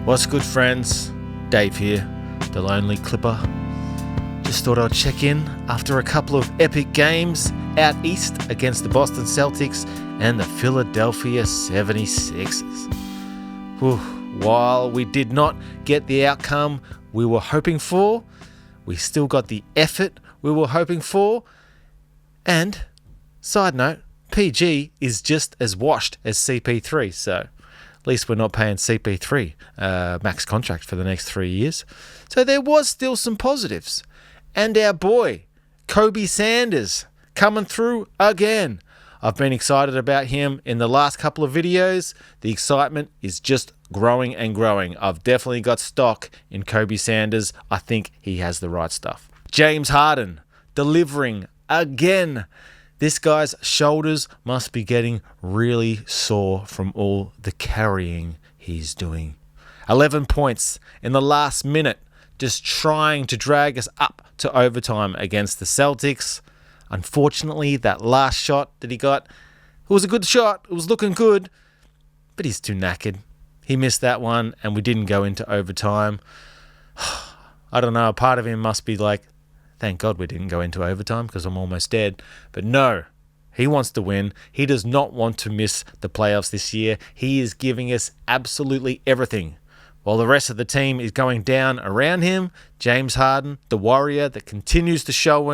What's good, friends? Dave here, the Lonely Clipper. Just thought I'd check in after a couple of epic games out east against the Boston Celtics and the Philadelphia 76ers. Whew. While we did not get the outcome we were hoping for, we still got the effort we were hoping for. And, side note, PG is just as washed as CP3, so at least we're not paying CP3 max contract for the next 3 years. So there was still some positives. And our boy, Kobe Sanders, coming through again. I've been excited about him in the last couple of videos. The excitement is just growing and growing. I've definitely got stock in Kobe Sanders. I think he has the right stuff. James Harden, delivering again. This guy's shoulders must be getting really sore from all the carrying he's doing. 11 points in the last minute, just trying to drag us up to overtime against the Celtics. Unfortunately, that last shot that he got, it was a good shot. It was looking good, but he's too knackered. He missed that one, and we didn't go into overtime. I don't know, a part of him must be like, thank God we didn't go into overtime because I'm almost dead. But no, he wants to win. He does not want to miss the playoffs this year. He is giving us absolutely everything. While the rest of the team is going down around him, James Harden, the warrior that continues to show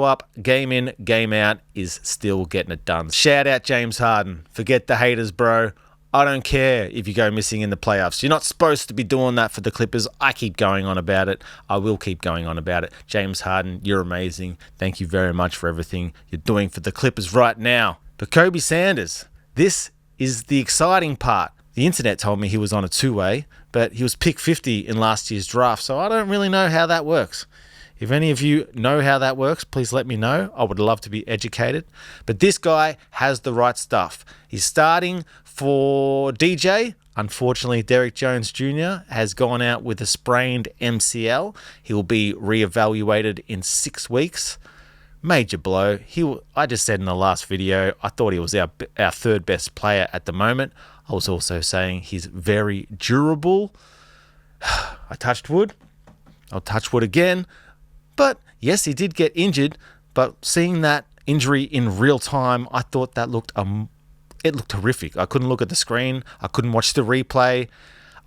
up game in, game out, is still getting it done. Shout out James Harden. Forget the haters, bro. I don't care if you go missing in the playoffs. You're not supposed to be doing that for the Clippers. I keep going on about it. I will keep going on about it. James Harden, you're amazing. Thank you very much for everything you're doing for the Clippers right now. But Kobe Sanders, this is the exciting part. The internet told me he was on a two-way, but he was pick 50 in last year's draft, so I don't really know how that works. If any of you know how that works, please let me know. I would love to be educated. But this guy has the right stuff. He's starting for DJ. Unfortunately, Derrick Jones Jr. has gone out with a sprained MCL. He will be reevaluated in 6 weeks. Major blow. I just said in the last video, I thought he was our third best player at the moment. I was also saying he's very durable. I touched wood. I'll touch wood again. But yes, he did get injured. But seeing that injury in real time, I thought that looked horrific. I couldn't look at the screen. I couldn't watch the replay.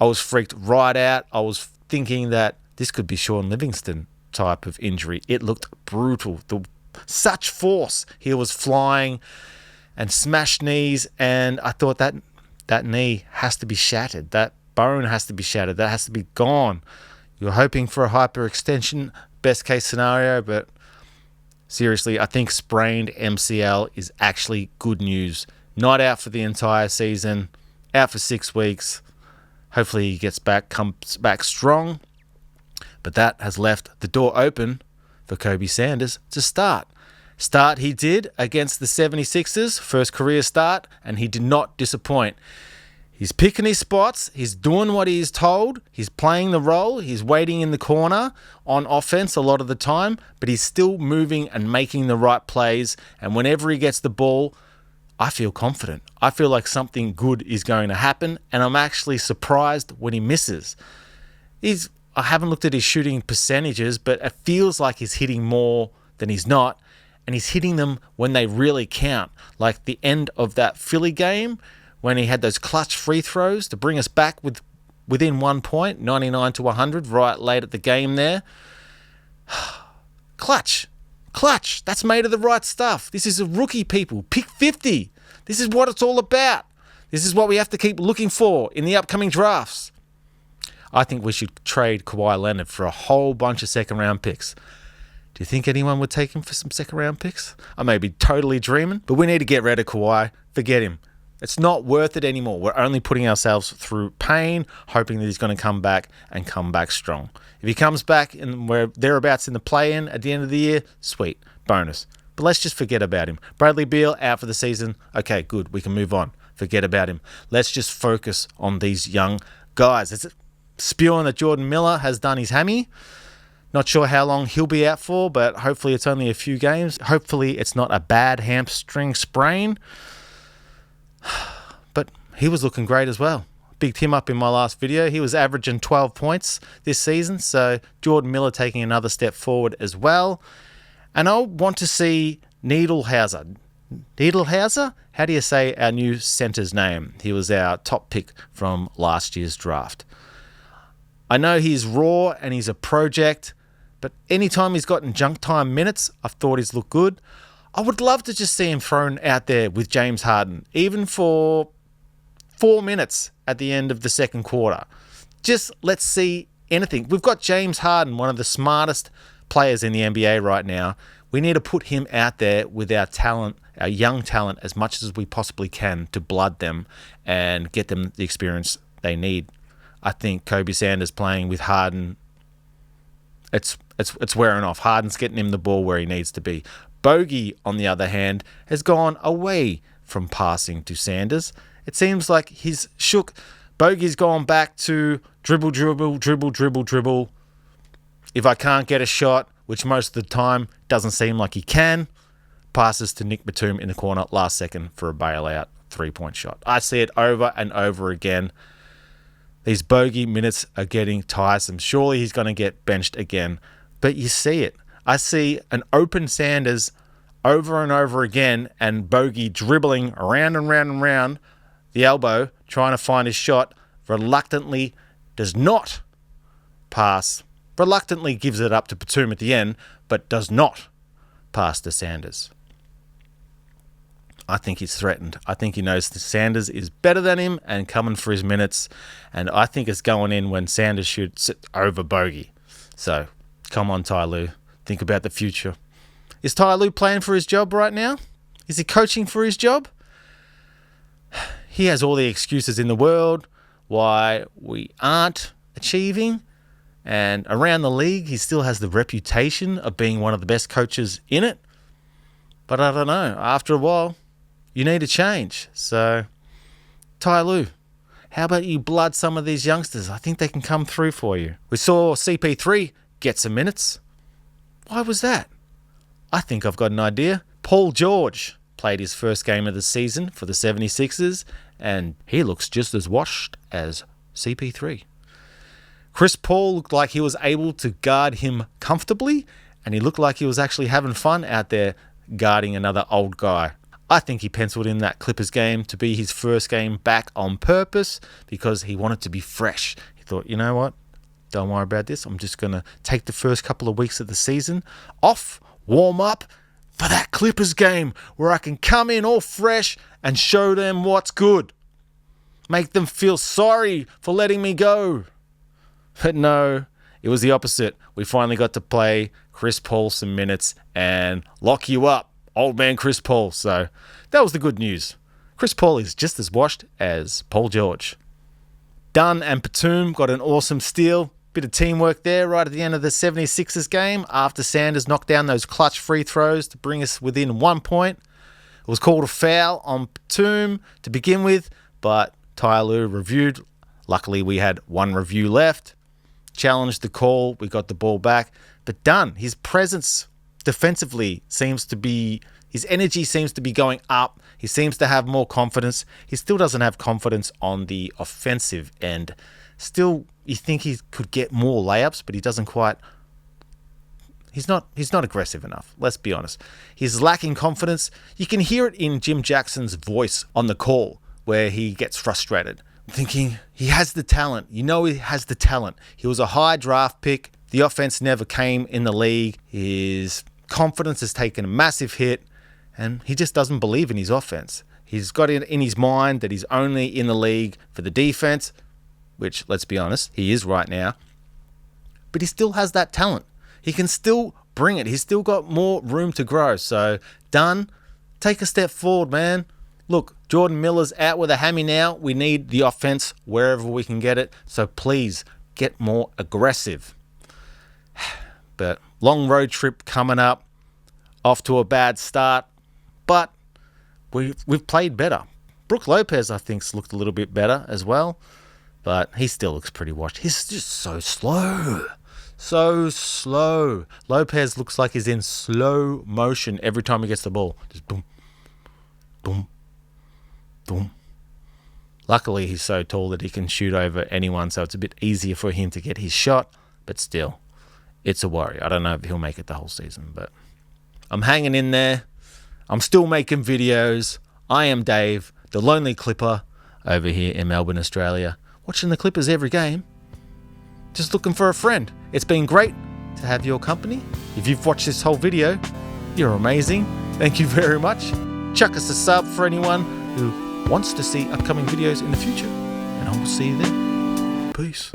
I was freaked right out. I was thinking that this could be Sean Livingston type of injury. It looked brutal. Such force. He was flying and smashed knees, and I thought that knee has to be shattered. That bone has to be shattered. That has to be gone. You're hoping for a hyperextension, best case scenario, but seriously, I think sprained MCL is actually good news. Not out for the entire season, out for 6 weeks. Hopefully he comes back strong. But that has left the door open for Kobe Sanders to start. Start he did against the 76ers, first career start, and he did not disappoint. He's picking his spots, he's doing what he's told, he's playing the role, he's waiting in the corner on offense a lot of the time, but he's still moving and making the right plays, and whenever he gets the ball, I feel confident. I feel like something good is going to happen, and I'm actually surprised when he misses. I haven't looked at his shooting percentages, but it feels like he's hitting more than he's not, and he's hitting them when they really count. Like the end of that Philly game, when he had those clutch free throws to bring us back within 1 point, 99 to 100, right late at the game there. Clutch. That's made of the right stuff. This is a rookie, people. Pick 50. This is what it's all about. This is what we have to keep looking for in the upcoming drafts. I think we should trade Kawhi Leonard for a whole bunch of second-round picks. Do you think anyone would take him for some second-round picks? I may be totally dreaming, but we need to get rid of Kawhi. Forget him. It's not worth it anymore. We're only putting ourselves through pain, hoping that he's going to come back and come back strong. If he comes back and we're thereabouts in the play-in at the end of the year, sweet, bonus. But let's just forget about him. Bradley Beal out for the season. Okay, good. We can move on. Forget about him. Let's just focus on these young guys. It's spewing that Jordan Miller has done his hammy. Not sure how long he'll be out for, but hopefully it's only a few games. Hopefully it's not a bad hamstring sprain. But he was looking great as well. bigged him up in my last video. He was averaging 12 points this season, so Jordan Miller taking another step forward as well. And I want to see Needlehauser. Needlehauser? How do you say our new center's name? He was our top pick from last year's draft. I know he's raw and he's a project, but anytime he's gotten junk time minutes, I've thought he's looked good. I would love to just see him thrown out there with James Harden, even for 4 minutes at the end of the second quarter. Just let's see anything. We've got James Harden, one of the smartest players in the NBA right now. We need to put him out there with our talent, our young talent, as much as we possibly can to blood them and get them the experience they need. I think Kobe Sanders playing with Harden, it's wearing off. Harden's getting him the ball where he needs to be. Bogey, on the other hand, has gone away from passing to Sanders. It seems like he's shook. Bogey's gone back to dribble. If I can't get a shot, which most of the time doesn't seem like he can, passes to Nick Batum in the corner last second for a bailout 3-point shot. I see it over and over again. These bogey minutes are getting tiresome. Surely he's going to get benched again. But you see it. I see an open Sanders over and over again and Bogey dribbling around and round and round the elbow, trying to find his shot, reluctantly does not pass, reluctantly gives it up to Batum at the end, but does not pass to Sanders. I think he's threatened. I think he knows that Sanders is better than him and coming for his minutes, and I think it's going in when Sanders shoots it over Bogey. So, come on, Ty Lue. Think about the future. Is Ty Lue playing for his job right now? Is he coaching for his job? He has all the excuses in the world why we aren't achieving. And around the league, he still has the reputation of being one of the best coaches in it. But I don't know. After a while, you need a change. So, Ty Lue, how about you blood some of these youngsters? I think they can come through for you. We saw CP3 get some minutes. Why was that? I think I've got an idea. Paul George played his first game of the season for the 76ers, and he looks just as washed as CP3. Chris Paul looked like he was able to guard him comfortably, and he looked like he was actually having fun out there guarding another old guy. I think he penciled in that Clippers game to be his first game back on purpose because he wanted to be fresh. He thought, you know what? Don't worry about this. I'm just going to take the first couple of weeks of the season off, warm up for that Clippers game where I can come in all fresh and show them what's good. Make them feel sorry for letting me go. But no, it was the opposite. We finally got to play Chris Paul some minutes and lock you up, old man Chris Paul. So that was the good news. Chris Paul is just as washed as Paul George. Dunn and Batum got an awesome steal. Bit of teamwork there right at the end of the 76ers game after Sanders knocked down those clutch free throws to bring us within 1 point. It was called a foul on Batum to begin with, but Ty Lue reviewed. Luckily, we had one review left. Challenged the call. We got the ball back. But Dunn, his presence defensively seems to be, his energy seems to be going up. He seems to have more confidence. He still doesn't have confidence on the offensive end. Still, you think he could get more layups, but he doesn't quite. He's not aggressive enough. Let's be honest. He's lacking confidence. You can hear it in Jim Jackson's voice on the call where he gets frustrated, thinking he has the talent. You know he has the talent. He was a high draft pick. The offense never came in the league. His confidence has taken a massive hit, and he just doesn't believe in his offense. He's got it in his mind that he's only in the league for the defense, which, let's be honest, he is right now. But he still has that talent. He can still bring it. He's still got more room to grow. So, Dunn, take a step forward, man. Look, Jordan Miller's out with a hammy now. We need the offense wherever we can get it. So please get more aggressive. But long road trip coming up. Off to a bad start. But we've played better. Brook Lopez, I think, looked a little bit better as well. But he still looks pretty washed. He's just so slow. So slow. Lopez looks like he's in slow motion every time he gets the ball. Just boom, boom, boom, Luckily, he's so tall that he can shoot over anyone, so it's a bit easier for him to get his shot. But still, it's a worry. I don't know if he'll make it the whole season, but I'm hanging in there. I'm still making videos. I am Dave, the Lonely Clipper, over here in Melbourne, Australia, watching the Clippers every game. Just looking for a friend. It's been great to have your company. If you've watched this whole video, you're amazing. Thank you very much. Chuck us a sub for anyone who wants to see upcoming videos in the future, and I will see you then. Peace.